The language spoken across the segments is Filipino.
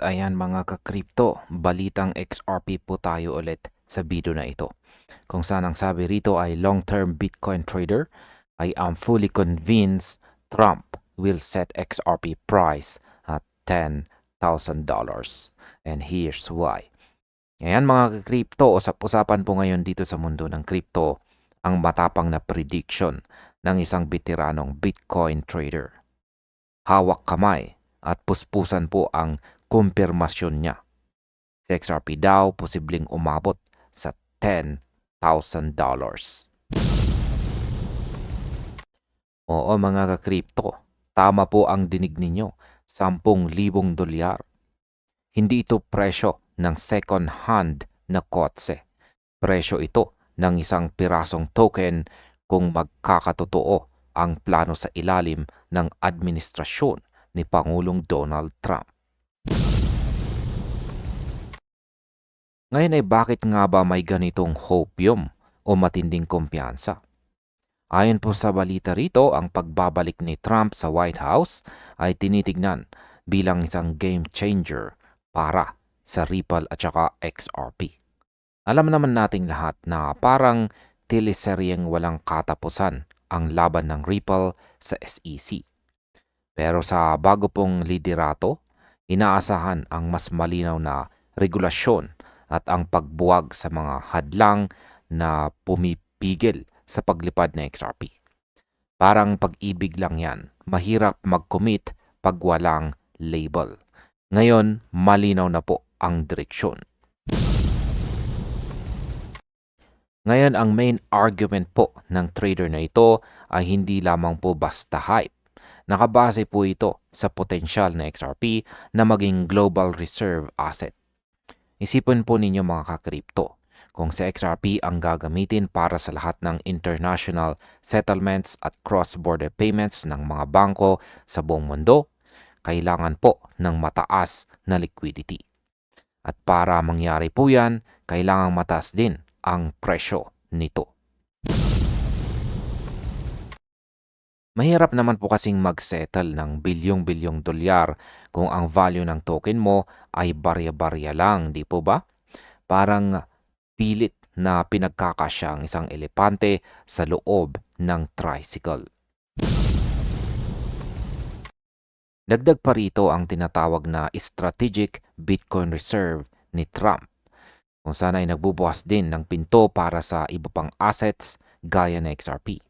Ayan mga ka-crypto, balitang XRP po tayo ulit sa video na ito. Kung saan ang sabi rito ay long-term Bitcoin trader, I am fully convinced Trump will set XRP price at $10,000. And here's why. Ayan mga ka-crypto, usap-usapan po ngayon dito sa mundo ng crypto ang matapang na prediction ng isang veteranong Bitcoin trader. Hawak kamay at puspusan po ang kumpirmasyon niya. Si XRP daw posibleng umabot sa $10,000. Oo mga ka-crypto, tama po ang dinig ninyo, $10,000. Hindi ito presyo ng second hand na kotse. Presyo ito ng isang pirasong token kung magkakatotoo ang plano sa ilalim ng administrasyon ni Pangulong Donald Trump. Ngayon ay bakit nga ba may ganitong hopium o matinding kumpiyansa? Ayon po sa balita rito, ang pagbabalik ni Trump sa White House ay tinitignan bilang isang game changer para sa Ripple at saka XRP. Alam naman nating lahat na parang teleseryeng walang katapusan ang laban ng Ripple sa SEC. Pero sa bago pong liderato, inaasahan ang mas malinaw na regulasyon at ang pagbuwag sa mga hadlang na pumipigil sa paglipad ng XRP. Parang pag-ibig lang yan. Mahirap mag-commit pag walang label. Ngayon, malinaw na po ang direksyon. Ngayon, ang main argument po ng trader na ito ay hindi lamang po basta hype. Nakabase po ito sa potensyal na XRP na maging global reserve asset. Isipin po ninyo mga ka-crypto, kung sa XRP ang gagamitin para sa lahat ng international settlements at cross-border payments ng mga bangko sa buong mundo, kailangan po ng mataas na liquidity. At para mangyari po yan, kailangang mataas din ang presyo nito. Mahirap naman po kasing mag-settle ng bilyong-bilyong dolyar kung ang value ng token mo ay barya-barya lang, di po ba? Parang pilit na pinagkakasya ang isang elepante sa loob ng tricycle. Dagdag pa rito ang tinatawag na strategic Bitcoin reserve ni Trump, kung saan ay nagbubukas din ng pinto para sa iba pang assets gaya ng XRP.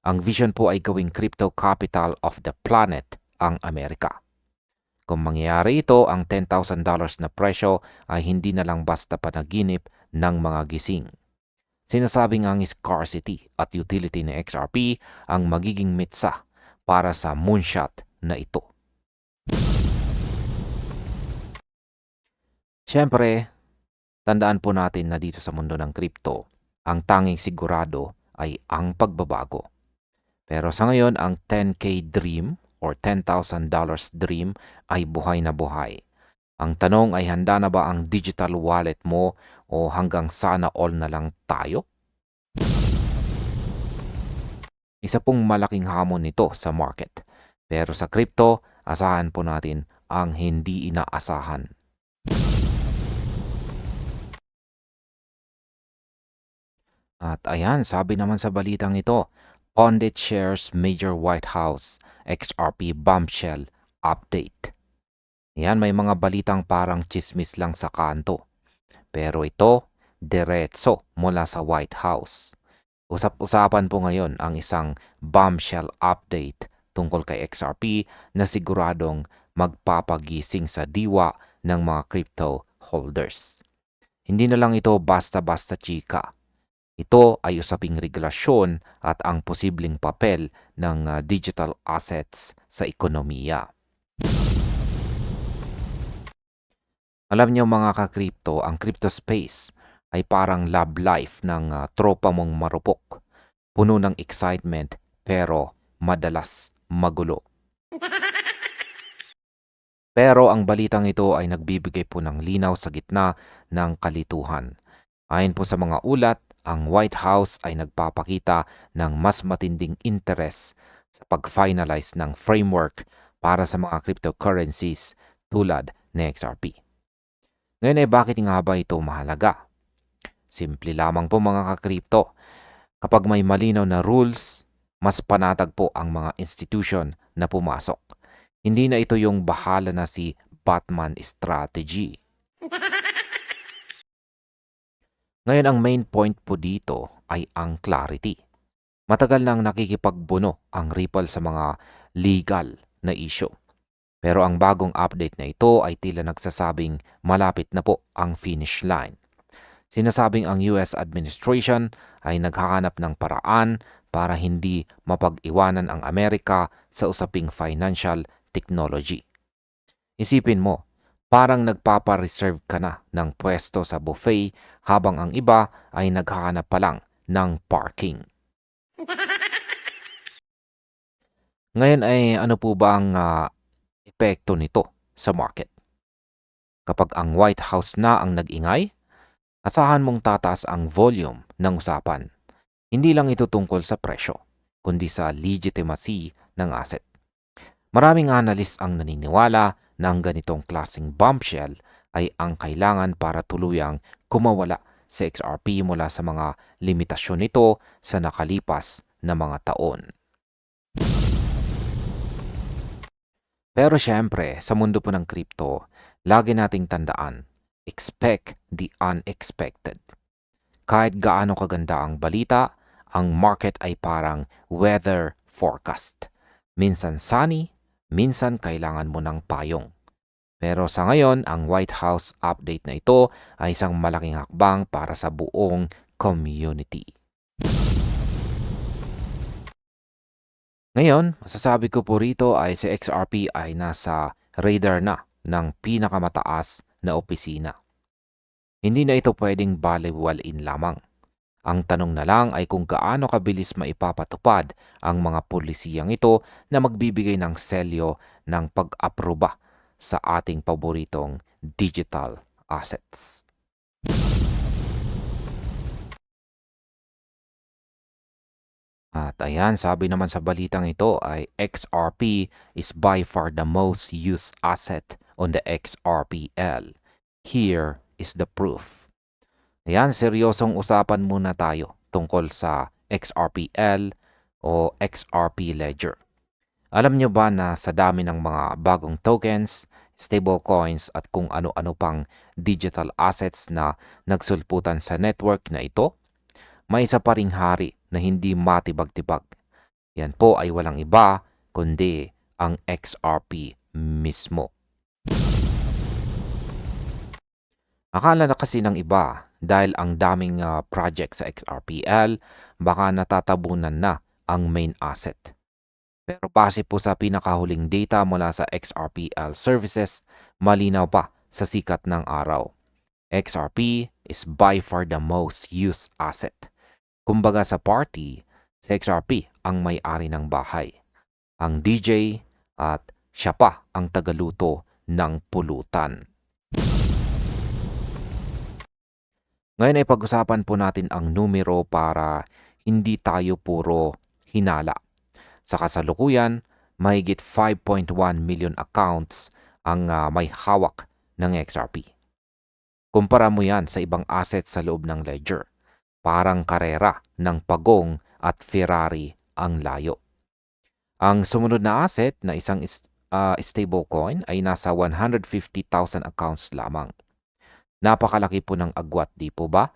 Ang vision po ay gawing crypto capital of the planet ang Amerika. Kung mangyayari ito, ang $10,000 na presyo ay hindi na lang basta panaginip ng mga gising. Sinasabing ang scarcity at utility ng XRP ang magiging mitsa para sa moonshot na ito. Siyempre, tandaan po natin na dito sa mundo ng crypto, ang tanging sigurado ay ang pagbabago. Pero sa ngayon, ang 10K dream or $10,000 dream ay buhay na buhay. Ang tanong ay handa na ba ang digital wallet mo o hanggang sana all na lang tayo? Isa pong malaking hamon nito sa market. Pero sa crypto, asahan po natin ang hindi inaasahan. At ayan, sabi naman sa balitang ito, Pundit shares major White House XRP bombshell update. Yan, may mga balitang parang chismis lang sa kanto. Pero ito, diretso mula sa White House. Usap-usapan po ngayon ang isang bombshell update tungkol kay XRP na siguradong magpapagising sa diwa ng mga crypto holders. Hindi na lang ito basta-basta chika. Ito ay usaping regulasyon at ang posibleng papel ng digital assets sa ekonomiya. Alam niyo mga ka-crypto, ang crypto space ay parang love life ng tropa mong marupok. Puno ng excitement pero madalas magulo. Pero ang balitang ito ay nagbibigay po ng linaw sa gitna ng kalituhan. Ayon po sa mga ulat, ang White House ay nagpapakita ng mas matinding interes sa pag-finalize ng framework para sa mga cryptocurrencies tulad ni XRP. Ngayon ay bakit nga ba ito mahalaga? Simple lamang po mga ka-crypto. Kapag may malinaw na rules, mas panatag po ang mga institution na pumasok. Hindi na ito yung bahala na si Batman strategy. Ngayon ang main point po dito ay ang clarity. Matagal nang nakikipagbuno ang Ripple sa mga legal na issue. Pero ang bagong update na ito ay tila nagsasabing malapit na po ang finish line. Sinasabing ang US administration ay naghahanap ng paraan para hindi mapag-iwanan ang Amerika sa usaping financial technology. Isipin mo, parang nagpapa-reserve ka na ng pwesto sa buffet habang ang iba ay naghahanap pa lang ng parking. Ngayon ay ano po ba ang epekto nito sa market? Kapag ang White House na ang nag-ingay, asahan mong tataas ang volume ng usapan. Hindi lang ito tungkol sa presyo, kundi sa legitimacy ng asset. Maraming analyst ang naniniwala na ang ganitong klaseng bombshell ay ang kailangan para tuluyang kumawala sa XRP mula sa mga limitasyon nito sa nakalipas na mga taon. Pero syempre, sa mundo po ng crypto, lagi nating tandaan, expect the unexpected. Kahit gaano kaganda ang balita, ang market ay parang weather forecast. Minsan sunny, minsan kailangan mo ng payong. Pero sa ngayon, ang White House update na ito ay isang malaking hakbang para sa buong community. Ngayon, masasabi ko po rito ay si XRP ay nasa radar na ng pinakamataas na opisina. Hindi na ito pwedeng baliwalain lamang. Ang tanong na lang ay kung gaano kabilis maipapatupad ang mga polisiyang ito na magbibigay ng selyo ng pag-aproba sa ating paboritong digital assets. At ayan, sabi naman sa balitang ito ay XRP is by far the most used asset on the XRPL. Here is the proof. Ayan, seryosong usapan muna tayo tungkol sa XRPL o XRP Ledger. Alam nyo ba na sa dami ng mga bagong tokens, stablecoins at kung ano-ano pang digital assets na nagsulputan sa network na ito, may isa pa ring hari na hindi matibag-tibag. Yan po ay walang iba kundi ang XRP mismo. Akala na kasi ng iba dahil ang daming project sa XRPL, baka natatabunan na ang main asset. Pero base po sa pinakahuling data mula sa XRPL services, malinaw pa sa sikat ng araw. XRP is by far the most used asset. Kumbaga sa party, si XRP ang may-ari ng bahay, ang DJ at siya pa ang tagaluto ng pulutan. Ngayon ay pag-usapan po natin ang numero para hindi tayo puro hinala. Sa kasalukuyan, mahigit 5.1 million accounts ang may hawak ng XRP. Kumpara mo yan sa ibang assets sa loob ng ledger. Parang karera ng Pagong at Ferrari ang layo. Ang sumunod na asset na isang stablecoin ay nasa 150,000 accounts lamang. Napakalaki po ng agwat, di po ba?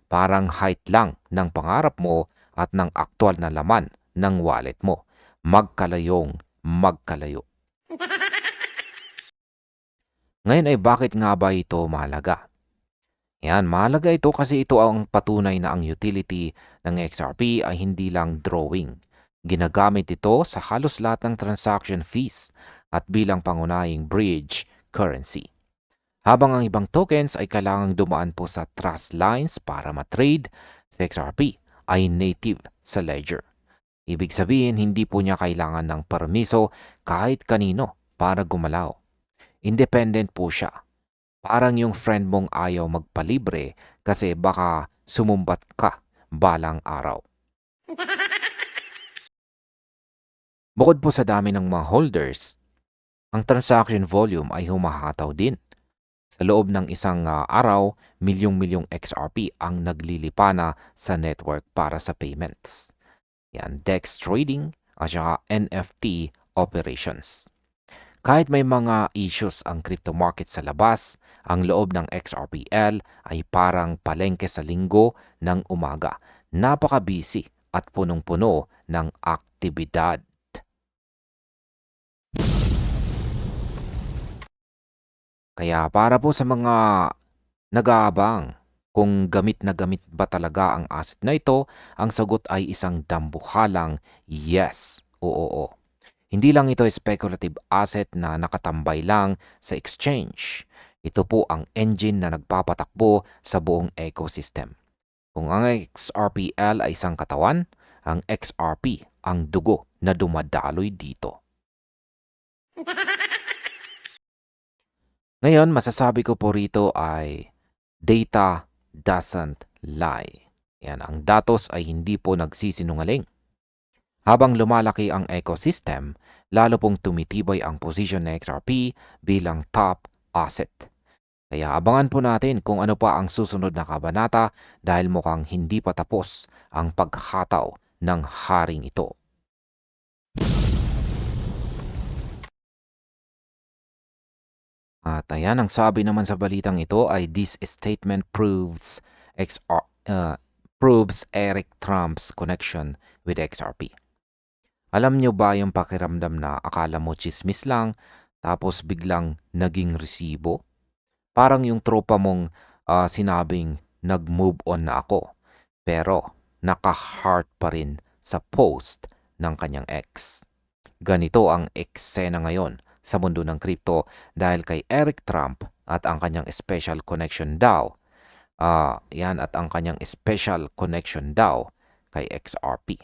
Parang height lang ng pangarap mo at ng aktwal na laman ng wallet mo. Magkalayong magkalayo. Ngayon ay bakit nga ba ito mahalaga? Yan, mahalaga ito kasi ito ang patunay na ang utility ng XRP ay hindi lang drawing. Ginagamit ito sa halos lahat ng transaction fees at bilang pangunahing bridge currency. Habang ang ibang tokens ay kailangang dumaan po sa trust lines para matrade, si XRP ay native sa ledger. Ibig sabihin, hindi po niya kailangan ng permiso kahit kanino para gumalaw. Independent po siya. Parang yung friend mong ayaw magpalibre kasi baka sumumbat ka balang araw. Bukod po sa dami ng mga holders, ang transaction volume ay humahataw din. Sa loob ng isang araw, milyong-milyong XRP ang naglilipana sa network para sa payments. Yan, DEX trading at saka NFT operations. Kahit may mga issues ang crypto market sa labas, ang loob ng XRPL ay parang palengke sa linggo ng umaga. Napaka-busy at punong-puno ng aktibidad. Kaya para po sa mga nag-aabang kung gamit na gamit ba talaga ang asset na ito, ang sagot ay isang dambuhalang yes. Oo. Hindi lang ito speculative asset na nakatambay lang sa exchange. Ito po ang engine na nagpapatakbo sa buong ecosystem. Kung ang XRPL ay isang katawan, ang XRP ang dugo na dumadaloy dito. Ngayon, masasabi ko po rito ay data doesn't lie. Yan, ang datos ay hindi po nagsisinungaling. Habang lumalaki ang ecosystem, lalo pong tumitibay ang posisyon ng XRP bilang top asset. Kaya abangan po natin kung ano pa ang susunod na kabanata dahil mukhang hindi pa tapos ang paghataw ng haring ito. At ayan, ang sabi naman sa balitang ito ay this statement proves Eric Trump's connection with XRP. Alam nyo ba yung pakiramdam na akala mo chismis lang tapos biglang naging resibo? Parang yung tropa mong sinabing nag-move on na ako pero naka-heart pa rin sa post ng kanyang ex. Ganito ang eksena ngayon sa mundo ng crypto dahil kay Eric Trump at ang kanyang special connection daw. Yan at ang kanyang special connection daw kay XRP.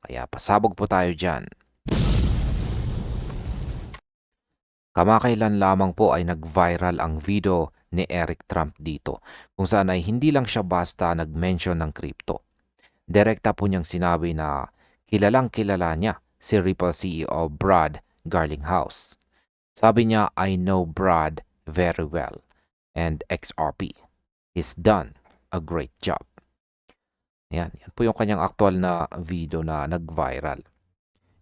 Kaya pasabog po tayo dyan. Kamakailan lamang po ay nag-viral ang video ni Eric Trump dito kung saan ay hindi lang siya basta nag-mention ng crypto. Direkta po niyang sinabi na kilalang kilala niya si Ripple CEO Brad Garlinghouse. Sabi niya, I know Brad very well and XRP. He's done a great job. Yan po yung kanyang aktual na video na nag-viral.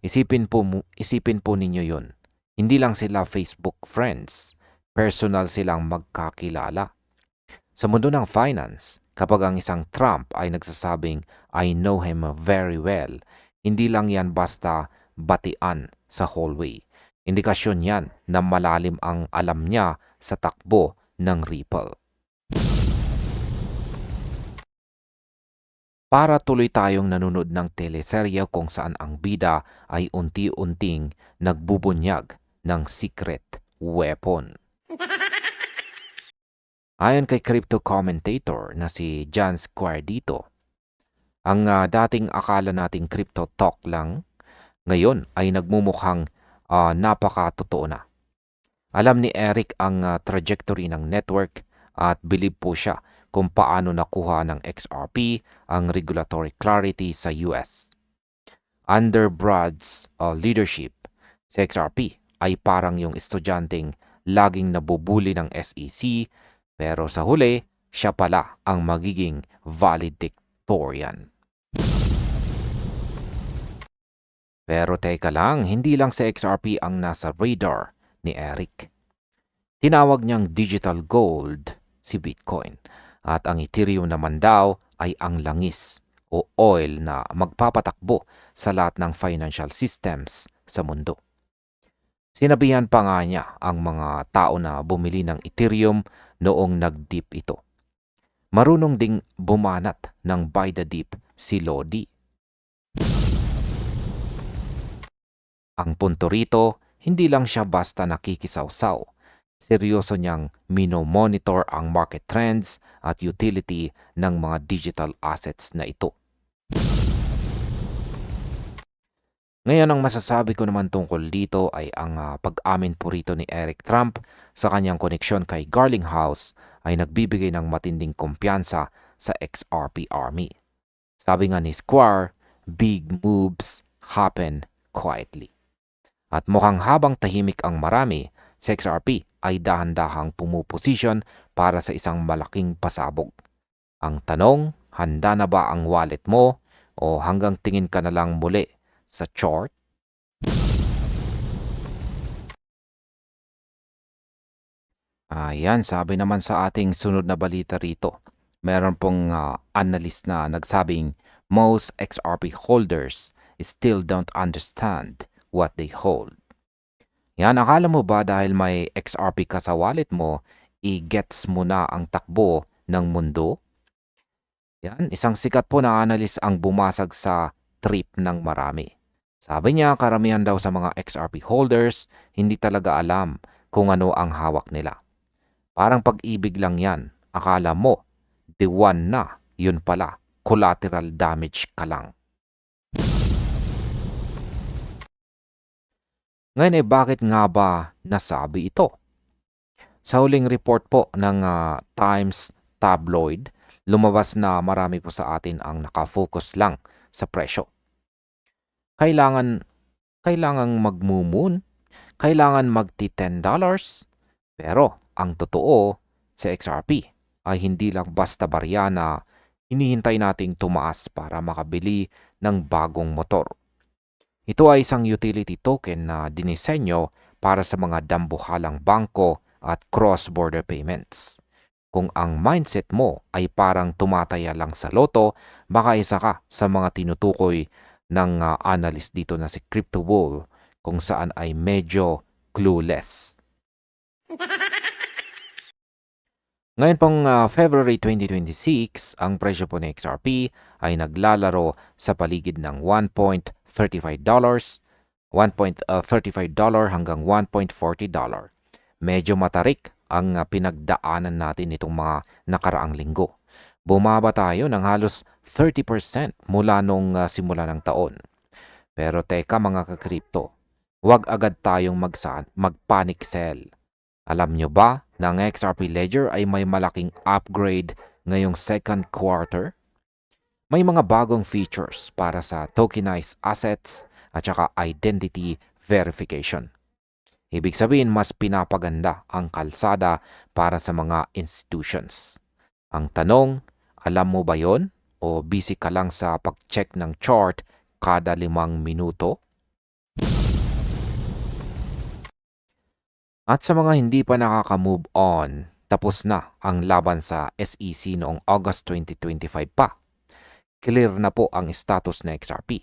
Isipin po ninyo yun. Hindi lang sila Facebook friends, personal silang magkakilala. Sa mundo ng finance, kapag ang isang Trump ay nagsasabing, I know him very well, hindi lang yan basta batian sa hallway. Indikasyon yan na malalim ang alam niya sa takbo ng Ripple. Para tuloy tayong nanonood ng teleserye kung saan ang bida ay unti-unting nagbubunyag ng secret weapon. Ayon kay crypto commentator na si John Square dito, ang dating akala nating crypto talk lang, ngayon ay nagmumukhang napakatotoo na. Alam ni Eric ang trajectory ng network at believe po siya kung paano nakuha ng XRP ang regulatory clarity sa US. Under Brad's leadership, si XRP ay parang yung estudyanteng laging nabubuli ng SEC pero sa huli, siya pala ang magiging valedictorian. Pero teka lang, hindi lang si XRP ang nasa radar ni Eric. Tinawag niyang digital gold si Bitcoin at ang Ethereum naman daw ay ang langis o oil na magpapatakbo sa lahat ng financial systems sa mundo. Sinabihan pa nga niya ang mga tao na bumili ng Ethereum noong nag-dip ito. Marunong ding bumanat ng buy the dip si Lodi. Ang punto rito, hindi lang siya basta nakikisawsaw. Seryoso niyang mino-monitor ang market trends at utility ng mga digital assets na ito. Ngayon, ang masasabi ko naman tungkol dito ay ang pag-amin po rito ni Eric Trump sa kanyang koneksyon kay Garlinghouse ay nagbibigay ng matinding kumpiyansa sa XRP Army. Sabi nga ni Square, big moves happen quietly. At mukhang habang tahimik ang marami, si XRP ay dahan-dahang pumuposisyon para sa isang malaking pasabog. Ang tanong, handa na ba ang wallet mo o hanggang tingin ka na lang muli sa chart? Ayan, sabi naman sa ating sunod na balita rito. Meron pong analyst na nagsabing most XRP holders still don't understand what they hold. Yan, akala mo ba dahil may XRP ka sa wallet mo, i-gets mo na ang takbo ng mundo? Yan, isang sikat po na analyst ang bumasag sa trip ng marami. Sabi niya, karamihan daw sa mga XRP holders, hindi talaga alam kung ano ang hawak nila. Parang pag-ibig lang yan. Akala mo, the one na, yun pala, collateral damage ka lang. Ngayon bakit nga ba nasabi ito? Sa huling report po ng Times Tabloid, lumabas na marami po sa atin ang nakafocus lang sa presyo. Kailangan magmumoon, kailangan magti $10, pero ang totoo sa XRP ay hindi lang basta barya na hinihintay nating tumaas para makabili ng bagong motor. Ito ay isang utility token na dinisenyo para sa mga dambuhalang bangko at cross-border payments. Kung ang mindset mo ay parang tumataya lang sa loto, baka isa ka sa mga tinutukoy ng analyst dito na si Crypto Bull kung saan ay medyo clueless. Ngayon pong February 2026, ang presyo po ng XRP ay naglalaro sa paligid ng $1.35 hanggang $1.40. Medyo matarik ang pinagdaanan natin itong mga nakaraang linggo. Bumaba tayo ng halos 30% mula nung simula ng taon. Pero teka mga ka-crypto, huwag agad tayong mag-panic sell. Alam nyo ba na ang XRP Ledger ay may malaking upgrade ngayong second quarter? May mga bagong features para sa tokenized assets at saka identity verification. Ibig sabihin, mas pinapaganda ang kalsada para sa mga institutions. Ang tanong, alam mo ba yon? O busy ka lang sa pag-check ng chart kada 5 minuto? At sa mga hindi pa nakaka-move on, tapos na ang laban sa SEC noong August 2025 pa. Clear na po ang status ng XRP.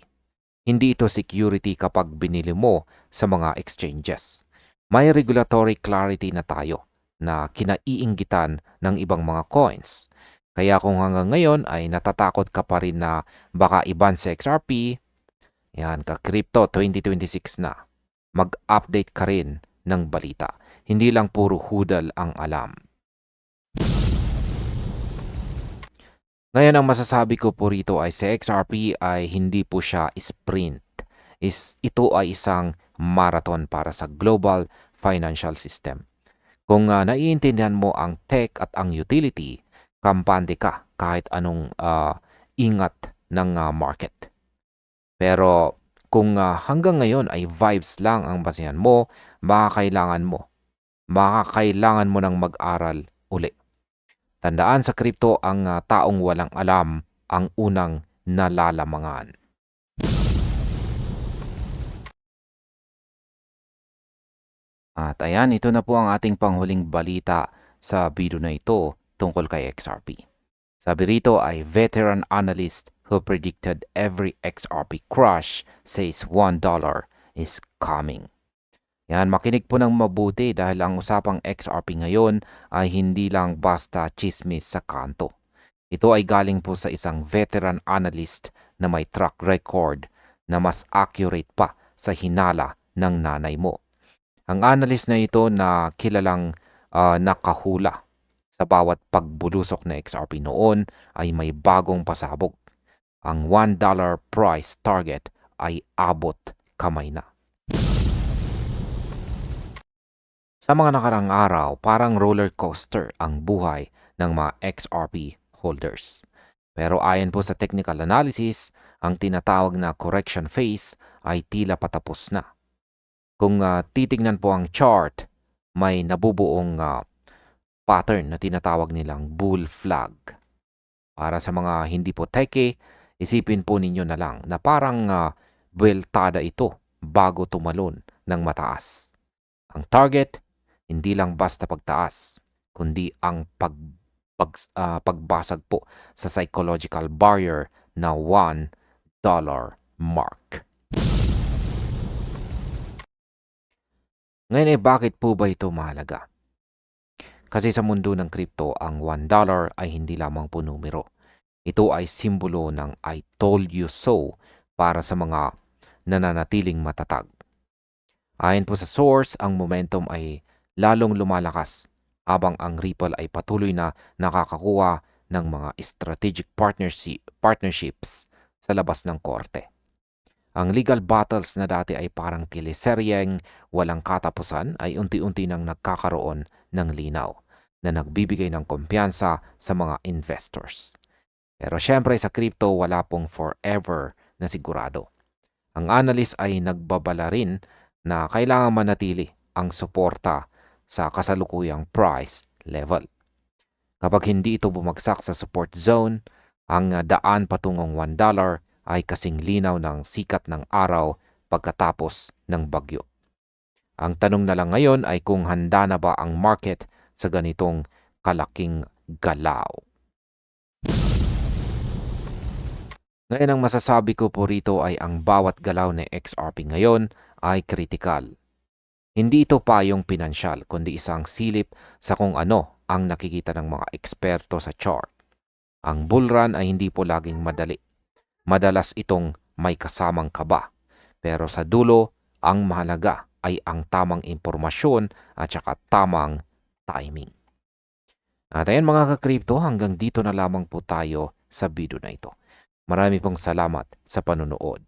Hindi ito security kapag binili mo sa mga exchanges. May regulatory clarity na tayo na kinaiinggitan ng ibang mga coins. Kaya kung hanggang ngayon ay natatakot ka pa rin na baka iban sa XRP, yan, ka-crypto 2026 na. Mag-update ka rin ng balita. Hindi lang puro hudal ang alam. Ngayon ang masasabi ko po rito ay sa XRP ay hindi po siya sprint. Ito ay isang marathon para sa global financial system. Kung naiintindihan mo ang tech at ang utility, kampante ka kahit anong ingat ng market. Pero kung hanggang ngayon ay vibes lang ang basihan mo, makakailangan mo ng mag-aral uli. Tandaan sa crypto, ang taong walang alam ang unang nalalamangan. At ayan, ito na po ang ating panghuling balita sa video na ito tungkol kay XRP. Sabi rito ay veteran analyst who predicted every XRP crash says $1 is coming. Yan, makinig po ng mabuti dahil ang usapang XRP ngayon ay hindi lang basta chismis sa kanto. Ito ay galing po sa isang veteran analyst na may track record na mas accurate pa sa hinala ng nanay mo. Ang analyst na ito na kilalang nakahula sa bawat pagbulusok na XRP noon ay may bagong pasabog. Ang $1 price target ay abot kamay na. Sa mga nakarang araw, parang roller coaster ang buhay ng mga XRP holders. Pero ayon po sa technical analysis, ang tinatawag na correction phase ay tila patapos na. Kung titignan po ang chart, may nabubuong pattern na tinatawag nilang bull flag. Para sa mga hindi po teke, isipin po ninyo na lang na parang buweltada ito bago tumalon ng mataas. Ang target, hindi lang basta pagtaas, kundi ang pagbasag po sa psychological barrier na $1 mark. Ngayon bakit po ba ito mahalaga? Kasi sa mundo ng crypto, ang $1 ay hindi lamang po numero. Ito ay simbolo ng I told you so para sa mga nananatiling matatag. Ayon po sa source, ang momentum ay lalong lumalakas habang ang Ripple ay patuloy na nakakakuha ng mga strategic partnerships sa labas ng korte. Ang legal battles na dati ay parang teleseryeng walang katapusan ay unti-unti nang nagkakaroon ng linaw na nagbibigay ng kumpiyansa sa mga investors. Pero syempre sa crypto wala pong forever na sigurado. Ang analyst ay nagbabala rin na kailangan manatili ang suporta sa kasalukuyang price level. Kapag hindi ito bumagsak sa support zone, ang daan patungong $1 ay kasing linaw ng sikat ng araw pagkatapos ng bagyo. Ang tanong na lang ngayon ay kung handa na ba ang market sa ganitong kalaking galaw. Ngayon ang masasabi ko po rito ay ang bawat galaw ni XRP ngayon ay critical. Hindi ito payong pinansyal kundi isang silip sa kung ano ang nakikita ng mga eksperto sa chart. Ang bull run ay hindi po laging madali. Madalas itong may kasamang kaba. Pero sa dulo, ang mahalaga ay ang tamang impormasyon at saka tamang timing. At ayan mga ka-crypto, hanggang dito na lamang po tayo sa video na ito. Marami pong salamat sa panunood.